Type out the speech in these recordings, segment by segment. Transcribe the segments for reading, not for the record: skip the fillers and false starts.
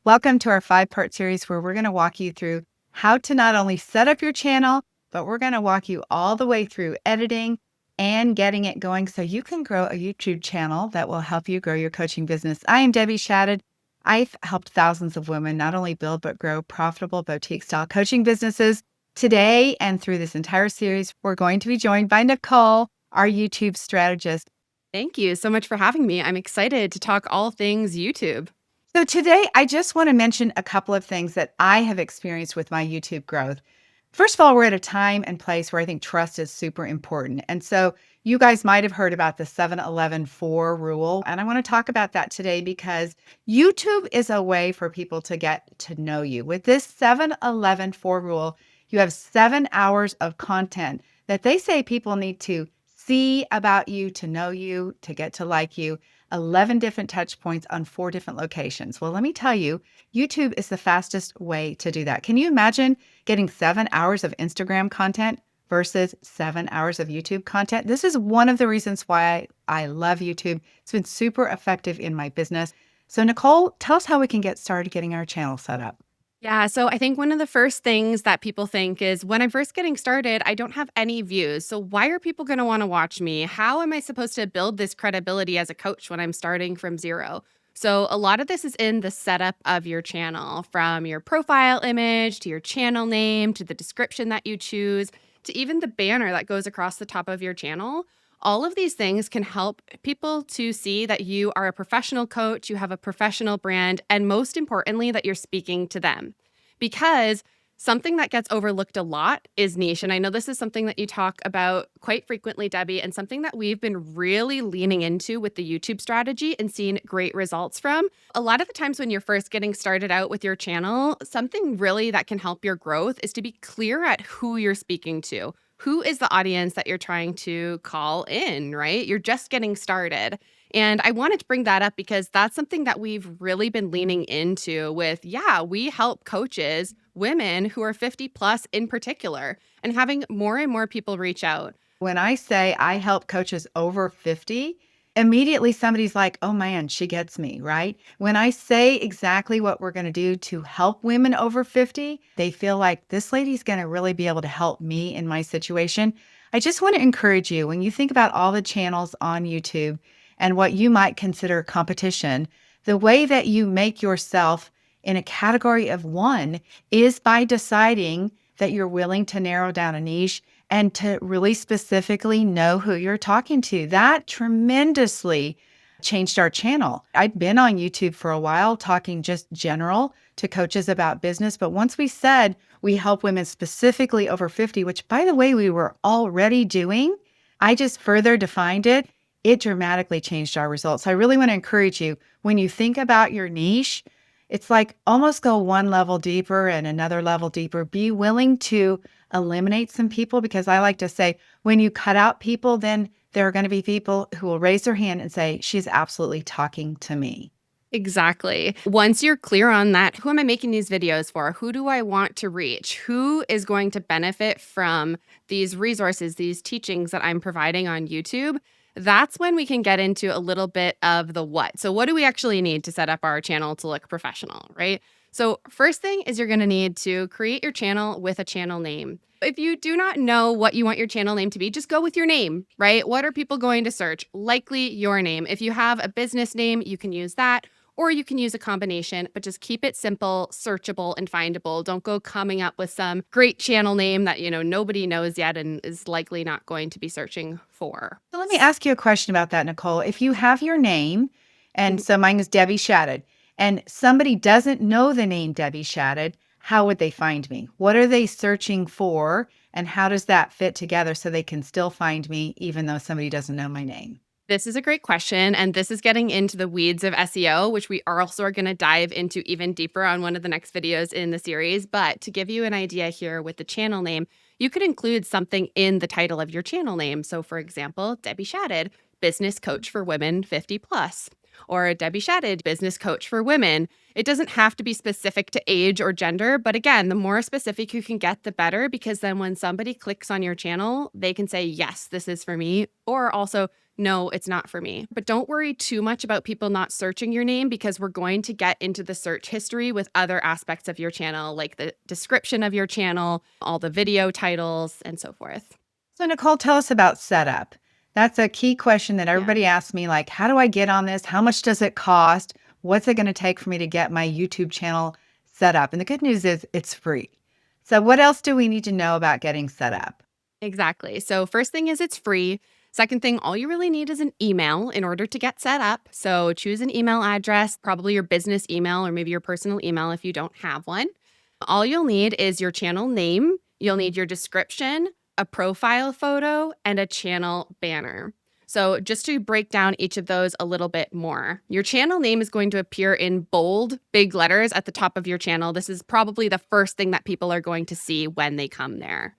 Welcome to our 5-part series where we're going to walk you through how to not only set up your channel, but we're going to walk you all the way through editing and getting it going so you can grow a YouTube channel that will help you grow your coaching business. I am Debbie Shadid. I've helped thousands of women not only build but grow profitable boutique-style coaching businesses. Today and through this entire series, we're going to be joined by Nicole, our YouTube strategist. Thank you so much for having me. I'm excited to talk all things YouTube. So today, I just want to mention a couple of things that I have experienced with my YouTube growth. First of all, we're at a time and place where I think trust is super important. And so you guys might have heard about the 7-11-4 rule. And I want to talk about that today because YouTube is a way for people to get to know you. With this 7-11-4 rule, you have 7 hours of content that they say people need to see about you, to know you, to get to like you. 11 different touch points on 4 different locations. Well, let me tell you, YouTube is the fastest way to do that. Can you imagine getting 7 hours of Instagram content versus 7 hours of YouTube content? This is one of the reasons why I love YouTube. It's been super effective in my business. So Nicole, tell us how we can get started getting our channel set up. Yeah, so I think one of the first things that people think is when I'm first getting started, I don't have any views. So why are people going to want to watch me? How am I supposed to build this credibility as a coach when I'm starting from zero? So a lot of this is in the setup of your channel, from your profile image to your channel name to the description that you choose to even the banner that goes across the top of your channel. All of these things can help people to see that you are a professional coach, you have a professional brand, and most importantly, that you're speaking to them. Because something that gets overlooked a lot is niche. And I know this is something that you talk about quite frequently, Debbie, and something that we've been really leaning into with the YouTube strategy and seeing great results from. A lot of the times when you're first getting started out with your channel, something really that can help your growth is to be clear at who you're speaking to. Who is the audience that you're trying to call in, right? You're just getting started. And I wanted to bring that up because that's something that we've really been leaning into with, we help coaches, women who are 50 plus in particular, and having more and more people reach out. When I say I help coaches over 50, immediately somebody's like, oh man, she gets me, right? When I say exactly what we're going to do to help women over 50, they feel like this lady's going to really be able to help me in my situation. I just want to encourage you when you think about all the channels on YouTube and what you might consider competition, the way that you make yourself in a category of one is by deciding that you're willing to narrow down a niche and to really specifically know who you're talking to. That tremendously changed our channel. I'd been on YouTube for a while talking just general to coaches about business, but once we said we help women specifically over 50, which by the way, we were already doing, I just further defined it. It dramatically changed our results. I really want to encourage you, when you think about your niche, it's like almost go one level deeper and another level deeper. Be willing to eliminate some people, because I like to say when you cut out people, then there are going to be people who will raise their hand and say, she's absolutely talking to me. Exactly. Once you're clear on that, who am I making these videos for? Who do I want to reach? Who is going to benefit from these resources, these teachings that I'm providing on YouTube? That's when we can get into a little bit of the what. So what do we actually need to set up our channel to look professional, right? So first thing is you're going to need to create your channel with a channel name. If you do not know what you want your channel name to be, just go with your name, right? What are people going to search? Likely your name. If you have a business name, you can use that. Or you can use a combination, but just keep it simple, searchable, and findable. Don't go coming up with some great channel name that, nobody knows yet and is likely not going to be searching for. So let me ask you a question about that, Nicole. If you have your name, and so mine is Debbie Shadid, and somebody doesn't know the name Debbie Shadid, how would they find me? What are they searching for? And how does that fit together so they can still find me even though somebody doesn't know my name? This is a great question, and this is getting into the weeds of SEO, which we are also going to dive into even deeper on one of the next videos in the series. But to give you an idea here with the channel name, you could include something in the title of your channel name. So for example, Debbie Shadid, business coach for women 50 plus, or Debbie Shadid, business coach for women. It doesn't have to be specific to age or gender, but again, the more specific you can get, the better, because then when somebody clicks on your channel, they can say, yes, this is for me, or also, no, it's not for me. But don't worry too much about people not searching your name because we're going to get into the search history with other aspects of your channel, like the description of your channel, all the video titles, and so forth. So, Nicole, tell us about setup. That's a key question that Yeah. everybody asks me, like, how do I get on this? How much does it cost? What's it going to take for me to get my YouTube channel set up? And the good news is it's free. So, what else do we need to know about getting set up? Exactly. So, first thing is it's free. Second thing, all you really need is an email in order to get set up. So, choose an email address, probably your business email or maybe your personal email if you don't have one. All you'll need is your channel name, you'll need your description, a profile photo, and a channel banner. So, just to break down each of those a little bit more, your channel name is going to appear in bold, big letters at the top of your channel. This is probably the first thing that people are going to see when they come there.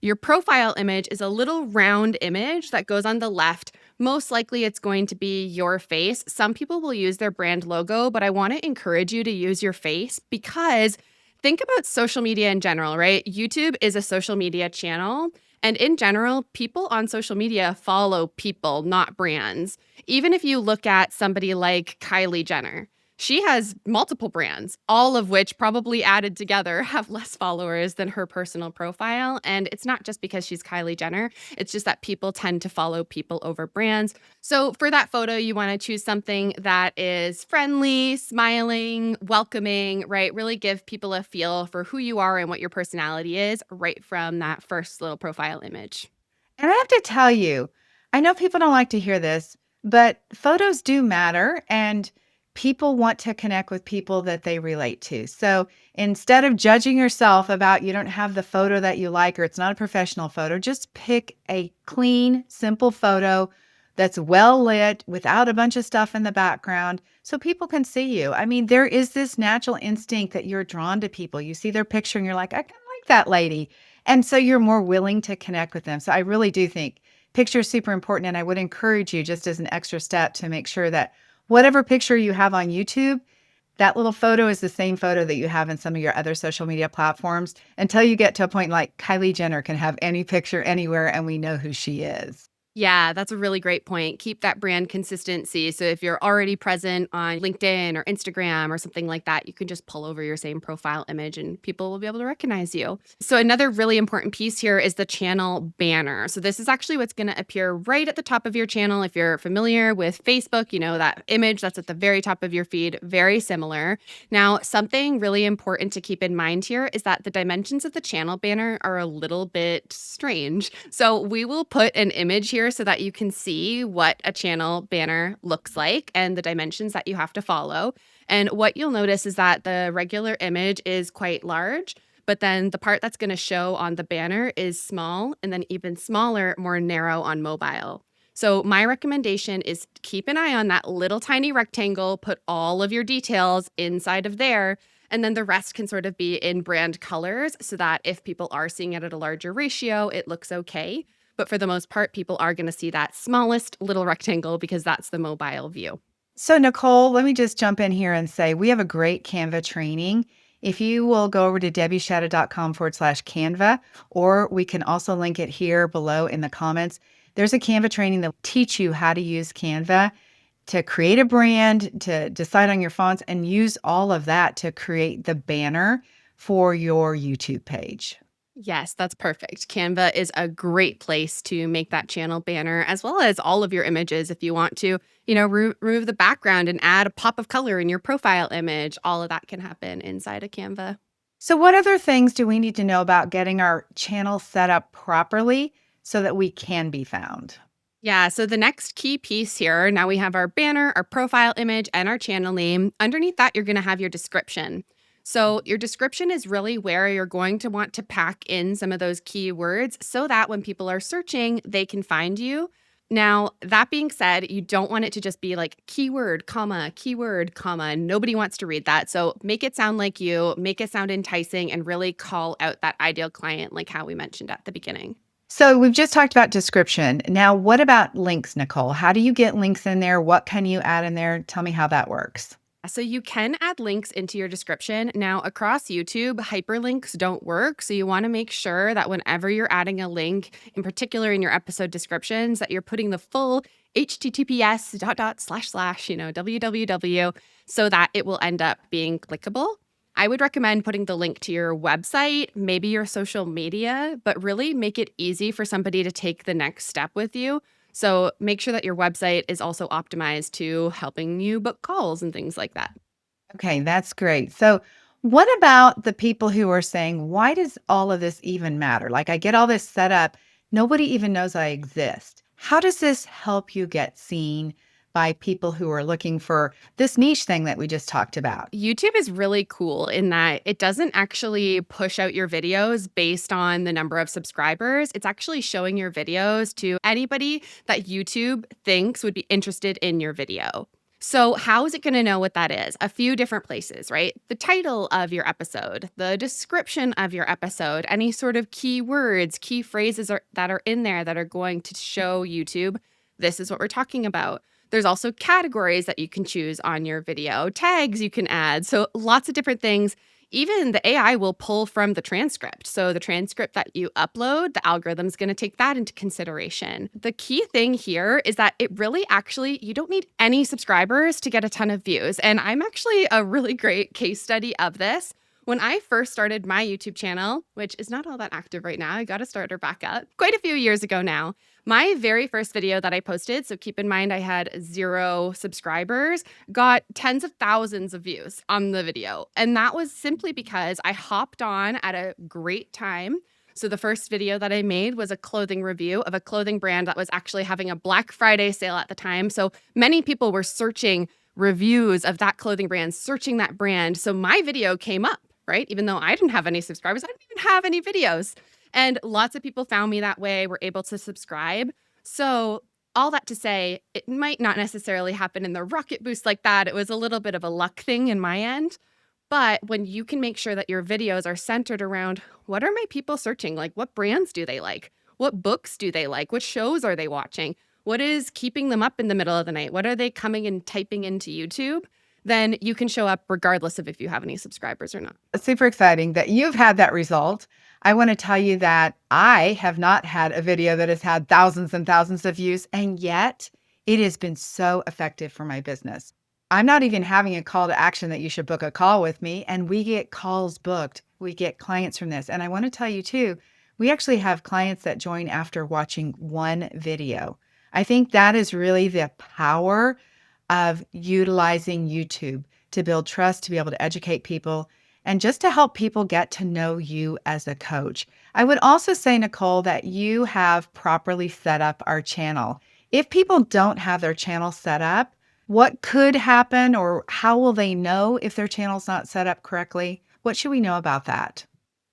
Your profile image is a little round image that goes on the left. Most likely, it's going to be your face. Some people will use their brand logo, but I want to encourage you to use your face because think about social media in general, right? YouTube is a social media channel. And in general, people on social media follow people, not brands. Even if you look at somebody like Kylie Jenner, she has multiple brands, all of which probably added together have less followers than her personal profile. And it's not just because she's Kylie Jenner, it's just that people tend to follow people over brands. So for that photo, you want to choose something that is friendly, smiling, welcoming, right? Really give people a feel for who you are and what your personality is right from that first little profile image. And I have to tell you, I know people don't like to hear this, but photos do matter and people want to connect with people that they relate to. So instead of judging yourself about you don't have the photo that you like or it's not a professional photo, just pick a clean, simple photo that's well lit without a bunch of stuff in the background so people can see you. I mean, there is this natural instinct that you're drawn to people. You see their picture and you're like, I kind of like that lady. And so you're more willing to connect with them. So I really do think picture is super important. And I would encourage you, just as an extra step, to make sure that whatever picture you have on YouTube, that little photo is the same photo that you have in some of your other social media platforms until you get to a point like Kylie Jenner can have any picture anywhere and we know who she is. Yeah, that's a really great point. Keep that brand consistency. So if you're already present on LinkedIn or Instagram or something like that, you can just pull over your same profile image and people will be able to recognize you. So another really important piece here is the channel banner. So this is actually what's going to appear right at the top of your channel. If you're familiar with Facebook, you know that image that's at the very top of your feed, very similar. Now, something really important to keep in mind here is that the dimensions of the channel banner are a little bit strange. So we will put an image here so that you can see what a channel banner looks like and the dimensions that you have to follow. And what you'll notice is that the regular image is quite large, but then the part that's going to show on the banner is small and then even smaller, more narrow on mobile. So my recommendation is keep an eye on that little tiny rectangle, put all of your details inside of there, and then the rest can sort of be in brand colors so that if people are seeing it at a larger ratio, it looks okay. But for the most part, people are going to see that smallest little rectangle because that's the mobile view. So, Nicole, let me just jump in here and say we have a great Canva training. If you will go over to debbieshadid.com/Canva, or we can also link it here below in the comments. There's a Canva training that will teach you how to use Canva to create a brand, to decide on your fonts, and use all of that to create the banner for your YouTube page. Yes, that's perfect. Canva is a great place to make that channel banner as well as all of your images if you want to, remove the background and add a pop of color in your profile image. All of that can happen inside of Canva. So, what other things do we need to know about getting our channel set up properly so that we can be found? Yeah, so the next key piece here, now we have our banner, our profile image, and our channel name. Underneath that, you're going to have your description. So your description is really where you're going to want to pack in some of those keywords so that when people are searching, they can find you. Now, that being said, you don't want it to just be like keyword, comma. Nobody wants to read that. So make it sound like you, make it sound enticing, and really call out that ideal client, like how we mentioned at the beginning. So, we've just talked about description. Now, what about links, Nicole? How do you get links in there? What can you add in there? Tell me how that works. So you can add links into your description. Now, across YouTube, hyperlinks don't work. So you want to make sure that whenever you're adding a link, in particular in your episode descriptions, that you're putting the full https dot dot slash slash, www, so that it will end up being clickable. I would recommend putting the link to your website, maybe your social media, but really make it easy for somebody to take the next step with you. So make sure that your website is also optimized to helping you book calls and things like that. Okay, that's great. So, what about the people who are saying, why does all of this even matter? Like, I get all this set up, nobody even knows I exist. How does this help you get seen by people who are looking for this niche thing that we just talked about? YouTube is really cool in that it doesn't actually push out your videos based on the number of subscribers. It's actually showing your videos to anybody that YouTube thinks would be interested in your video. So, how is it going to know what that is? A few different places, right? The title of your episode, the description of your episode, any sort of keywords, key phrases that are in there that are going to show YouTube this is what we're talking about. There's also categories that you can choose on your video, tags you can add. So lots of different things. Even the AI will pull from the transcript. So the transcript that you upload, the algorithm's going to take that into consideration. The key thing here is that it really actually, you don't need any subscribers to get a ton of views. And I'm actually a really great case study of this. When I first started my YouTube channel, which is not all that active right now, I got to start her back up quite a few years ago now. My very first video that I posted, so keep in mind I had 0 subscribers, got tens of thousands of views on the video. And that was simply because I hopped on at a great time. So the first video that I made was a clothing review of a clothing brand that was actually having a Black Friday sale at the time. So many people were searching reviews of that clothing brand, searching that brand. So my video came up, right? Even though I didn't have any subscribers, I didn't even have any videos. And lots of people found me that way, were able to subscribe. So, all that to say, it might not necessarily happen in the rocket boost like that. It was a little bit of a luck thing in my end. But when you can make sure that your videos are centered around what are my people searching? Like, what brands do they like? What books do they like? What shows are they watching? What is keeping them up in the middle of the night? What are they coming and typing into YouTube? Then you can show up regardless of if you have any subscribers or not. It's super exciting that you've had that result. I want to tell you that I have not had a video that has had thousands and thousands of views, and yet it has been so effective for my business. I'm not even having a call to action that you should book a call with me, and we get calls booked. We get clients from this. And I want to tell you too, we actually have clients that join after watching one video. I think that is really the power of utilizing YouTube to build trust, to be able to educate people, and just to help people get to know you as a coach. I would also say, Nicole, that you have properly set up our channel. If people don't have their channel set up, what could happen or how will they know if their channel's not set up correctly? What should we know about that?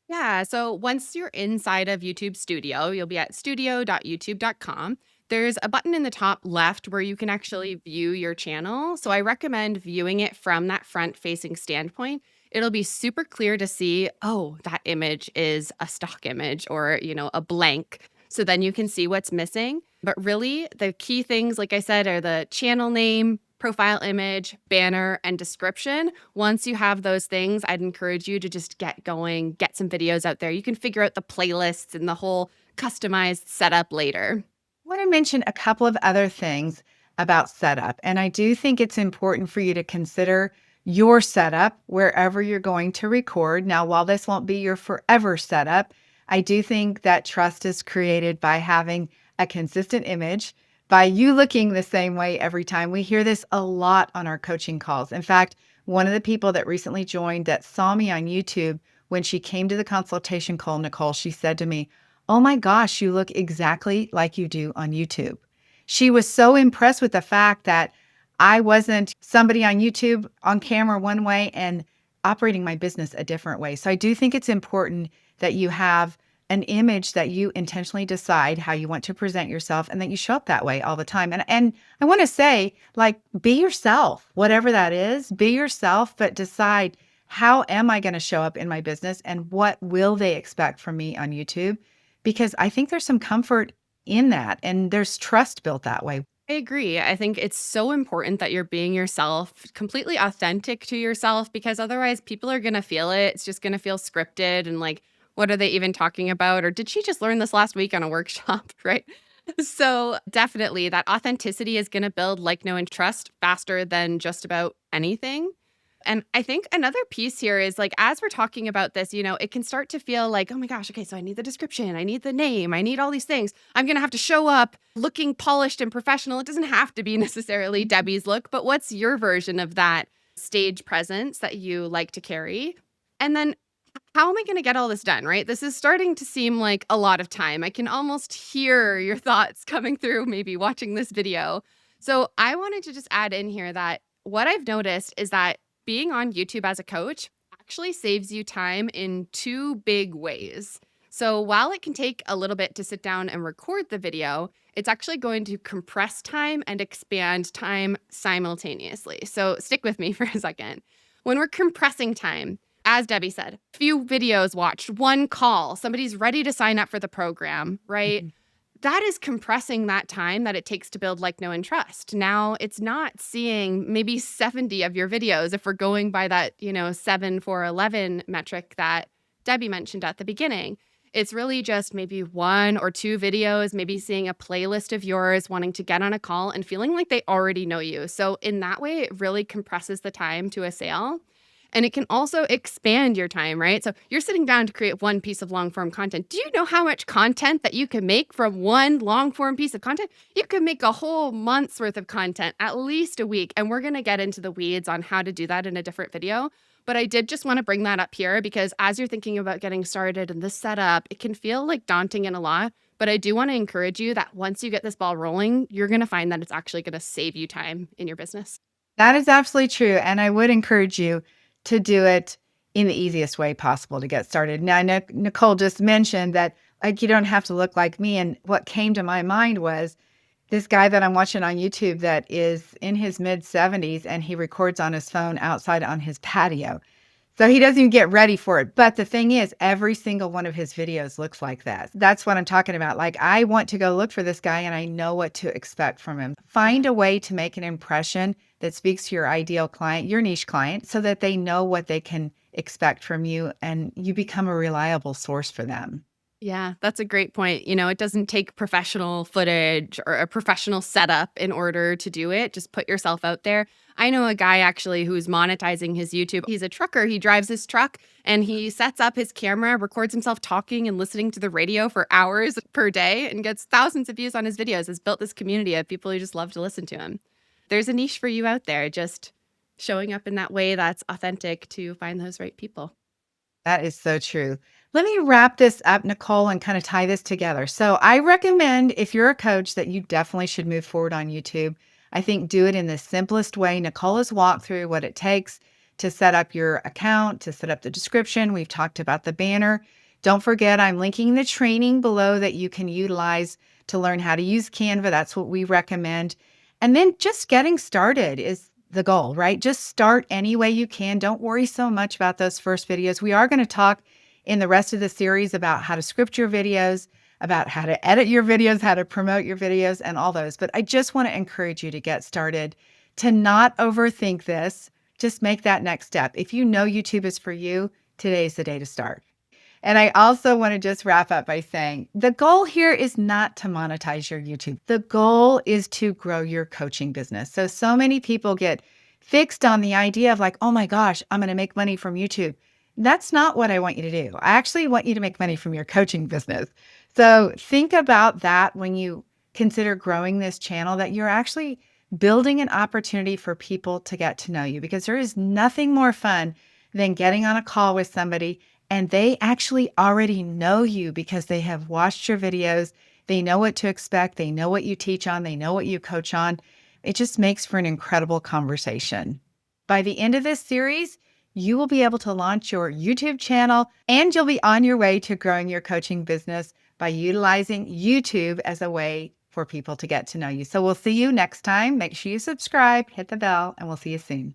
Yeah. So once you're inside of YouTube Studio, you'll be at studio.youtube.com. There's a button in the top left where you can actually view your channel. So I recommend viewing it from that front facing standpoint. It'll be super clear to see, oh, that image is a stock image or, a blank. So then you can see what's missing. But really, the key things, like I said, are the channel name, profile image, banner, and description. Once you have those things, I'd encourage you to just get going, get some videos out there. You can figure out the playlists and the whole customized setup later. I want to mention a couple of other things about setup. And I do think it's important for you to consider your setup wherever you're going to record. Now, while this won't be your forever setup, I do think that trust is created by having a consistent image, by you looking the same way every time. We hear this a lot on our coaching calls. In fact, one of the people that recently joined that saw me on YouTube, when she came to the consultation call, Nicole, she said to me, "Oh my gosh, you look exactly like you do on YouTube." She was so impressed with the fact that I wasn't somebody on YouTube on camera one way and operating my business a different way. So I do think it's important that you have an image that you intentionally decide how you want to present yourself and that you show up that way all the time. And I want to say, like, be yourself, whatever that is, be yourself, but decide, how am I going to show up in my business and what will they expect from me on YouTube? Because I think there's some comfort in that and there's trust built that way. I agree. I think it's so important that you're being yourself, completely authentic to yourself, because otherwise people are going to feel it. It's just going to feel scripted and like, what are they even talking about? Or did she just learn this last week on a workshop? Right. So definitely that authenticity is going to build like, know, and trust faster than just about anything. And I think another piece here is like, as we're talking about this, it can start to feel like, oh my gosh, okay, so I need the description, I need the name, I need all these things. I'm going to have to show up looking polished and professional. It doesn't have to be necessarily Debbie's look, but what's your version of that stage presence that you like to carry? And then how am I going to get all this done, right? This is starting to seem like a lot of time. I can almost hear your thoughts coming through, maybe watching this video. So I wanted to just add in here that what I've noticed is that being on YouTube as a coach actually saves you time in two big ways. So while it can take a little bit to sit down and record the video, it's actually going to compress time and expand time simultaneously. So stick with me for a second. When we're compressing time, as Debbie said, few videos watched, one call, somebody's ready to sign up for the program, right? Mhm. That is compressing that time that it takes to build like, know, and trust. Now it's not seeing maybe 70 of your videos if we're going by that, 7 for 11 metric that Debbie mentioned at the beginning. It's really just maybe one or two videos, maybe seeing a playlist of yours, wanting to get on a call and feeling like they already know you. So in that way, it really compresses the time to a sale. And it can also expand your time, right? So you're sitting down to create one piece of long form content. Do you know how much content that you can make from one long form piece of content? You can make a whole month's worth of content, at least a week. And we're going to get into the weeds on how to do that in a different video. But I did just want to bring that up here because as you're thinking about getting started and this setup, it can feel like daunting and a lot. But I do want to encourage you that once you get this ball rolling, you're going to find that it's actually going to save you time in your business. That is absolutely true. And I would encourage you to do it in the easiest way possible to get started. Now, Nicole just mentioned that like you don't have to look like me. And what came to my mind was this guy that I'm watching on YouTube that is in his mid 70s and he records on his phone outside on his patio. So he doesn't even get ready for it. But the thing is, every single one of his videos looks like that. That's what I'm talking about. Like, I want to go look for this guy and I know what to expect from him. Find a way to make an impression that speaks to your ideal client, your niche client, so that they know what they can expect from you and you become a reliable source for them. Yeah, that's a great point. It doesn't take professional footage or a professional setup in order to do it. Just put yourself out there. I know a guy actually who's monetizing his YouTube. He's a trucker. He drives his truck and he sets up his camera, records himself talking and listening to the radio for hours per day and gets thousands of views on his videos. Has built this community of people who just love to listen to him. There's a niche for you out there, just showing up in that way that's authentic to find those right people. That is so true. Let me wrap this up, Nicole, and kind of tie this together. So, I recommend if you're a coach that you definitely should move forward on YouTube. I think do it in the simplest way. Nicole has walked through what it takes to set up your account, to set up the description. We've talked about the banner. Don't forget, I'm linking the training below that you can utilize to learn how to use Canva. That's what we recommend. And then just getting started is the goal, right? Just start any way you can. Don't worry so much about those first videos. We are going to talk in the rest of the series about how to script your videos, about how to edit your videos, how to promote your videos, and all those. But I just want to encourage you to get started, to not overthink this. Just make that next step. If you know YouTube is for you, today's the day to start. And I also want to just wrap up by saying the goal here is not to monetize your YouTube. The goal is to grow your coaching business. So many people get fixed on the idea of like, oh my gosh, I'm going to make money from YouTube. That's not what I want you to do. I actually want you to make money from your coaching business. So think about that when you consider growing this channel, that you're actually building an opportunity for people to get to know you, because there is nothing more fun than getting on a call with somebody and they actually already know you because they have watched your videos. They know what to expect. They know what you teach on. They know what you coach on. It just makes for an incredible conversation. By the end of this series, you will be able to launch your YouTube channel and you'll be on your way to growing your coaching business by utilizing YouTube as a way for people to get to know you. So we'll see you next time. Make sure you subscribe, hit the bell, and we'll see you soon.